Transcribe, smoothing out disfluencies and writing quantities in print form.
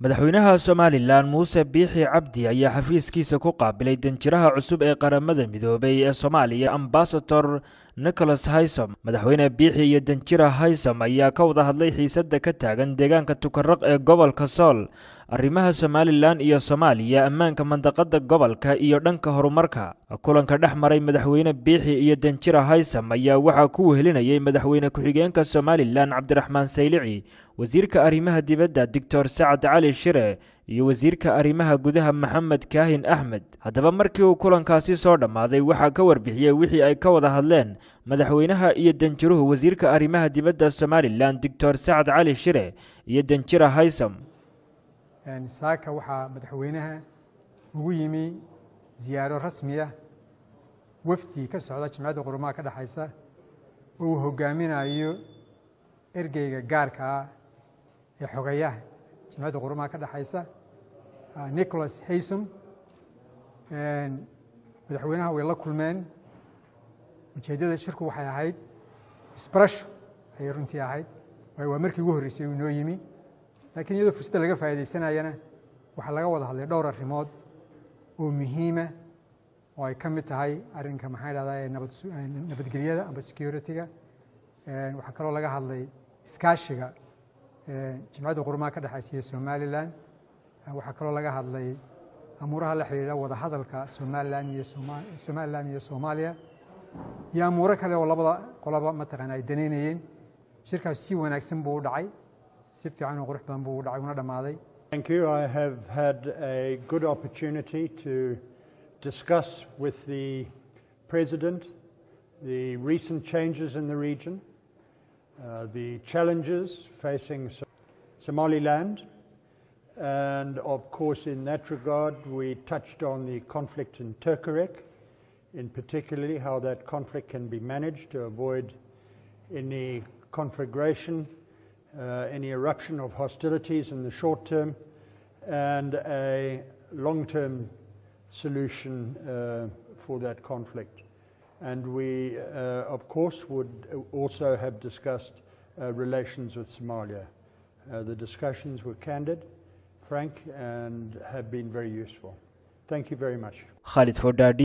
madaxweynaha Somaliland Muuse Biixi Cabdi ayaa xafiiskiisa ku qaabilay danjiraha cusub ee qaramada midoobay ee Soomaaliya Ambassador Nicholas Haysom. Madaxweyne Biixi iyo danjira Haysom ayaa ka wada hadlay xiisadda ka taagan deegaanka Tukarraq ee gobolka Sool, arrimaha Somaliland iyo Soomaaliya, ammaanka mandaqada gobolka iyo dhanka horumarka. Kulanka dhex maray madaxweyne Biixi iyo danjira Haysom ayaa waxa ku wehelinayay madaxweyne ku-xigeenka Somaliland Cabdiraxmaan Saylici, wasiirka arrimaha dibadda Dr. Sacad Cali Shire iyo wasiirka arrimaha gudaha Maxamed Kaahin Axmed. Haddaba markii uu kulankaasi soo dhamaaday waxaa ka warbixiyay wixii ay ka wada hadleen madaxweynaha iyo danjiruhu wasiirka arrimaha dibadda Somaliland Dr. Sacad Cali Shire iyo danjira Haysom. saaka waxaa madaxweynaha ugu yimi ziyaaro rasmi ah wafdi ka socda Jamciyadda Qurumaha ka dhaxaysa oo uu hogaaminayo ergeyga gaarka ah ee xogayaha Jamciyadda Qurumaha ka dhaxaysa Nicholas Haysom. madaxweynaha way la kulmeen. ujeedada shirku waxay ahayd isbarasho ay runtii ahayd, waa markii ugu horreysay uu noo yimi, laakiin iyadoo fursadda laga faa'iideysanayana waxaa laga wada hadlay dhowr arrimood oo muhiima oo ay ka mid tahay arrinka nabadgelyada amba security-ga. waxaa kaloo laga hadlay iskaashiga Jamciyadda Qurumaha ka dhaxaysa iyo Somaliland. waxaa kaloo laga hadlay amuuraha la xiriira wada hadalka Somaliland iyo Soomaaliya iyo amuuro kale oo labada qolaba mataqaana ay daneynayeen. shirkaas si wanaagsan buu u dhacay, si fiican oo qurux badan buu u dhacay una dhamaaday. Thank you. I have had a good opportunity to discuss with the President the recent changes in the region, the challenges facing Somaliland, and of course in that regard we touched on the conflict in Tukarraq, in particularly how that conflict can be managed to avoid any conflagration, any eruption of hostilities in the short term, and a long-term solution for that conflict. And we, of course, would also have discussed relations with Somalia. The discussions were candid, frank, and have been very useful. Thank you very much. Khalid Fodadi.